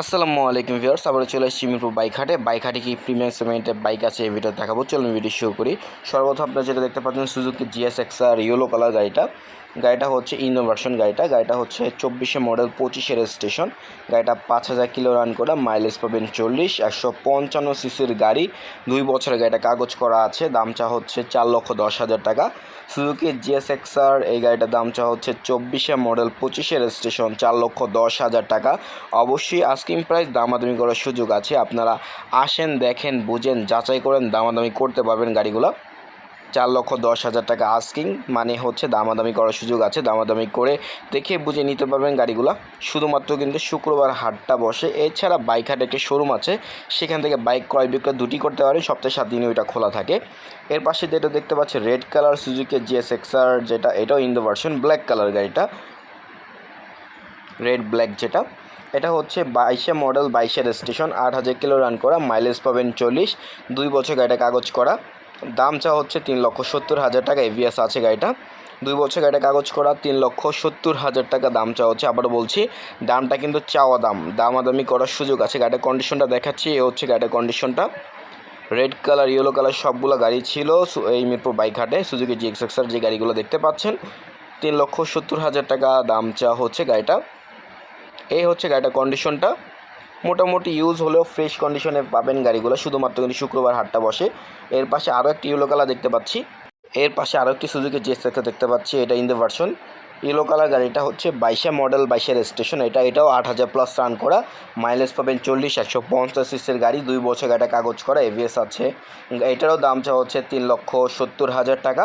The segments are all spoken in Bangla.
আসসালামু আলাইকুম ভিউয়ার্স, আবার চলে এসেছি মিরপুর বাইক হাটে কি প্রিমিয়াম সেগমেন্টের বাইক আছে এই ভিডিও দেখাবো। চলুন ভিডিও শুরু করি। সর্বপ্রথম আপনারা যেটা দেখতে পাচ্ছেন সুজুকি GSX-R ইয়েলো কালার গাড়িটা হচ্ছে ইনো ভার্সন। গাড়িটা হচ্ছে 24 মডেল 25 রেজিস্ট্রেশন। গাড়িটা 5000 কিলো রান করা, মাইলেজ পাবেন 40, 155 সিসির গাড়ি, 2 বছরের গাড়িটা কাগজ করা আছে। দাম চা হচ্ছে 4,10,000 টাকা। সুজুকি GSX-R এই গাড়িটার দাম চা হচ্ছে 24 মডেল 25 রেজিস্ট্রেশন, 4,10,000 টাকা। অবশ্যই আস্কিং প্রাইস, দামাদামি করার সুযোগ আছে। আপনারা আসেন, দেখেন, বুঝেন, যাচাই করেন, দামাদামি করতে পারবেন গাড়িগুলো। 4,10,000 টাকা আস্কিং, মানে হচ্ছে দামাদামি করার সুযোগ আছে। দামাদামি করে দেখে বুঝে নিতে পারবেন গাড়িগুলো। শুধুমাত্র কিন্তু শুক্রবার হাটটা বসে, এছাড়া বাইক হাটে একটি শোরুম আছে, সেখান থেকে বাইক ক্রয় বিক্রয় দুটি করতে পারেন। সপ্তাহে 7 দিনই ওইটা খোলা থাকে। এর পাশে যেটা দেখতে পাচ্ছি রেড কালার সুজুকি GSX-R, এটাও ইন্দো ভার্সন, ব্ল্যাক কালার গাড়িটা, রেড ব্ল্যাক যেটা। এটা হচ্ছে 22 মডেল 22 রেজিস্ট্রেশন, 8000 কিলো রান করা, মাইলেজ পাবেন 40, 2 বছর গাড়িটা কাগজ করা। দাম চা হচ্ছে 3,70,000 টাকা। এভিএস আছে গাড়িটা, 2 বছর গাড়িটা কাগজ করা, 3,70,000 টাকা দাম চা হচ্ছে। আবারও বলছি, দামটা কিন্তু চাওয়া দাম, দামাদামি করার সুযোগ আছে। গাড়িটার কন্ডিশনটা দেখাচ্ছি, এ হচ্ছে গাড়িটার কন্ডিশনটা। রেড কালার, ইয়েলো কালার সবগুলো গাড়ি ছিল এই মিরপুর বাইক হাটে। সুজুকি GSX-R যে গাড়িগুলো দেখতে পাচ্ছেন, 3,70,000 টাকা দাম চা হচ্ছে গাড়িটা। এই হচ্ছে গাড়িটার কন্ডিশনটা। মোটামুটি ইউজ হলেও ফ্রেশ কন্ডিশনে পাবেন গাড়িগুলো। শুধুমাত্র কিন্তু শুক্রবার হাটটা বসে। এর পাশে আরও একটি ইয়েলো কালার দেখতে পাচ্ছি, এর পাশে আরও একটি সুজুকি GSX দেখতে পাচ্ছি, এটা in the version. Yellow colour গাড়িটা হচ্ছে 22 মডেল 22 রেজিস্ট্রেশন। এটাও 8000 প্লাস রান করা, মাইলেজ পাবেন 40, 150 সিসির গাড়ি, 2 বছর গাড়িটা কাগজ করা, এভিএস আছে। এটারও দাম চা হচ্ছে 3,70,000 টাকা।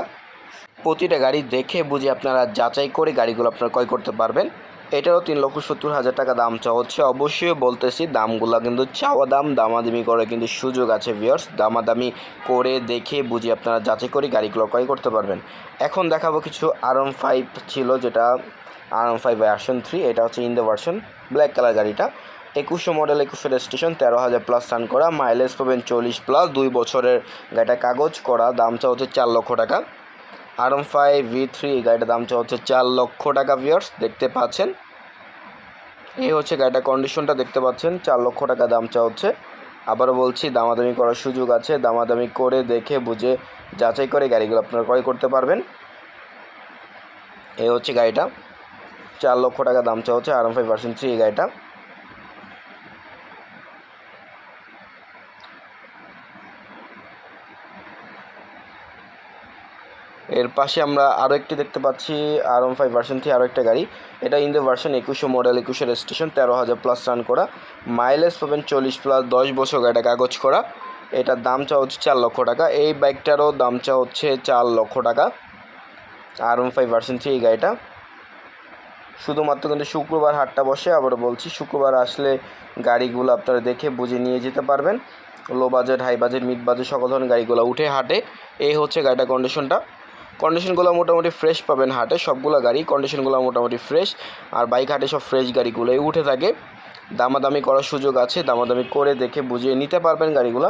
প্রতিটা গাড়ি দেখে বুঝে আপনারা যাচাই করে গাড়িগুলো আপনারা ক্রয় করতে পারবেন। এটারও 3,70,000 টাকা দাম চাওয়া হচ্ছে। অবশ্যই বলতেছি, দামগুলো কিন্তু চাওয়া দাম, দামাদামি করে কিন্তু সুযোগ আছে ভিউয়ার্স। দামাদামি করে দেখে বুঝে আপনারা যাচাই করে গাড়িগুলো ক্রয় করতে পারবেন। এখন দেখাবো কিছু R15 ছিল, যেটা R15 ভার্সন 3। এটা হচ্ছে in the version, black colour গাড়িটা, 21 মডেল 21 রেজিস্ট্রেশন, 13,000 প্লাস রান করা, মাইলেজ পাবেন 40 প্লাস, 2 বছরের গাড়িটা কাগজ করা। দাম চা হচ্ছে 4 লক্ষ টাকা। R15 V3 এই গাড়িটার দাম হচ্ছে 4 লক্ষ টাকা ভিউয়ার্স, দেখতে পাচ্ছেন। এই হচ্ছে গাড়িটার কন্ডিশনটা দেখতে পাচ্ছেন, 4 লক্ষ টাকা দাম হচ্ছে। আবারও বলছি, দামাদামি করার সুযোগ আছে। দামাদামি করে দেখে বুঝে যাচাই করে গাড়িগুলো আপনারা ক্রয় করতে পারবেন। এই হচ্ছে গাড়িটা, 4 লক্ষ টাকা দাম হচ্ছে R15 ভার্সন 3 এই গাড়িটা। এর পাশে আমরা আরও একটি দেখতে পাচ্ছি R15 ভার্সন 3, আরও একটা গাড়ি। এটা in the version 21 model 21 registration, 13,000 plus run করা, মাইলেজ পাবেন 40 প্লাস, 10 বছর গাড়িটা কাগজ করা। এটার দাম চা হচ্ছে 4 লক্ষ টাকা। এই বাইকটারও দাম চা হচ্ছে 4 লক্ষ টাকা। R15 ভার্সন 3 এই গাড়িটা। শুধুমাত্র কিন্তু শুক্রবার হাটটা বসে। আবারও বলছি, শুক্রবার আসলে গাড়িগুলো আপনারা দেখে বুঝে নিয়ে যেতে পারবেন। Low budget, high budget, mid budget সকল ধরনের গাড়িগুলো উঠে হাটে। এই হচ্ছে গাড়িটার কন্ডিশনগুলো মোটামুটি ফ্রেশ পাবেন হাটে। সবগুলো গাড়ি কন্ডিশনগুলো মোটামুটি ফ্রেশ, আর বাইক হাটে সব ফ্রেশ গাড়িগুলোই উঠে থাকে। দামাদামি করার সুযোগ আছে, দামাদামি করে দেখে বুঝিয়ে নিতে পারবেন গাড়িগুলো।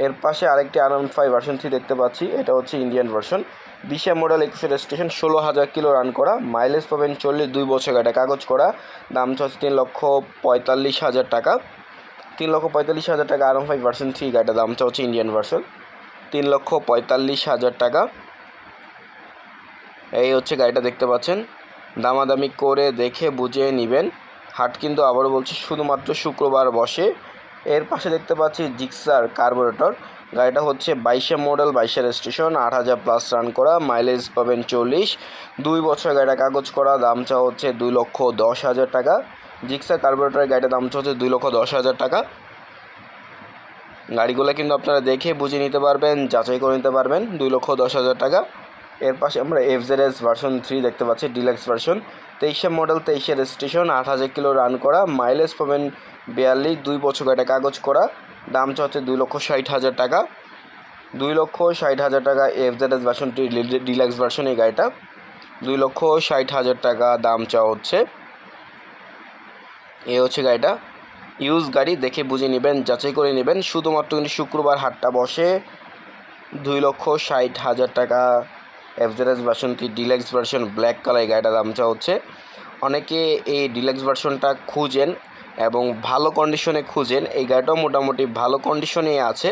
এর পাশে আরেকটি R15 ভার্সন 3 দেখতে পাচ্ছি। এটা হচ্ছে Indian version, 20 model 21 registration, 16,000 kilo run করা, মাইলেজ পাবেন 40, 2 বছর গাড়িটা কাগজ করা। দাম হচ্ছে 3,45,000 টাকা। 3,45,000 টাকা R15 ভার্সন 3 গাড়িটার দাম হচ্ছে ইন্ডিয়ান ভার্সন, 3,45,000 টাকা। এই হচ্ছে গাড়িটা দেখতে পাচ্ছেন। দামাদামি করে দেখে বুঝে নেবেন। হাট কিন্তু আবারও বলছি শুধুমাত্র শুক্রবার বসে। এর পাশে দেখতে পাচ্ছি জিক্সার কার্বোরেটর। গাড়িটা হচ্ছে 22 মডেল 22 রেজিস্ট্রেশন, 8,000 প্লাস রান করা, মাইলেজ পাবেন 40, 2 বছর গাড়িটা কাগজ করা। দাম চা হচ্ছে 2,10,000 টাকা। জিক্সার কার্বোরেটরের গাড়িটার দাম হচ্ছে 2,10,000 টাকা। গাড়িগুলো কিন্তু আপনারা দেখে বুঝে নিতে পারবেন, যাচাই করে নিতে পারবেন। 2,10,000 টাকা। এর পাশে আমরা FZS ভার্সন 3 দেখতে পাচ্ছি, deluxe version, 23 model 23 registration, 8,000 kilo run করা, মাইলেজ পাবেন 42, 2 বছর গাড়িটা কাগজ করা। দাম হচ্ছে 2,60,000 টাকা। 2,60,000 টাকা FZS ভার্সন 3 ডিলাক্স ভার্সন এই গাড়িটা, 2,60,000 টাকা দাম চাওয়া হচ্ছে। এ হচ্ছে গাড়িটা। ইউজ গাড়ি দেখে বুঝে নেবেন, যাচাই করে নেবেন। শুধুমাত্র কিন্তু শুক্রবার হাটটা বসে। 2,60,000 টাকা FZS version 3 deluxe version black colour গাড়িটার দাম চা হচ্ছে। অনেকে এই ডিলাক্স ভার্সনটা খুঁজেন, এবং ভালো কন্ডিশনে খুঁজেন, এই গাড়িটাও মোটামুটি ভালো কন্ডিশনেই আছে।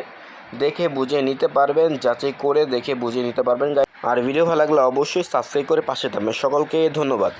দেখে বুঝে নিতে পারবেন, যাচাই করে দেখে বুঝে নিতে পারবেন। আর ভিডিও ভালো লাগলে অবশ্যই সাবস্ক্রাইব করে পাশে থাকবেন। সকলকে ধন্যবাদ।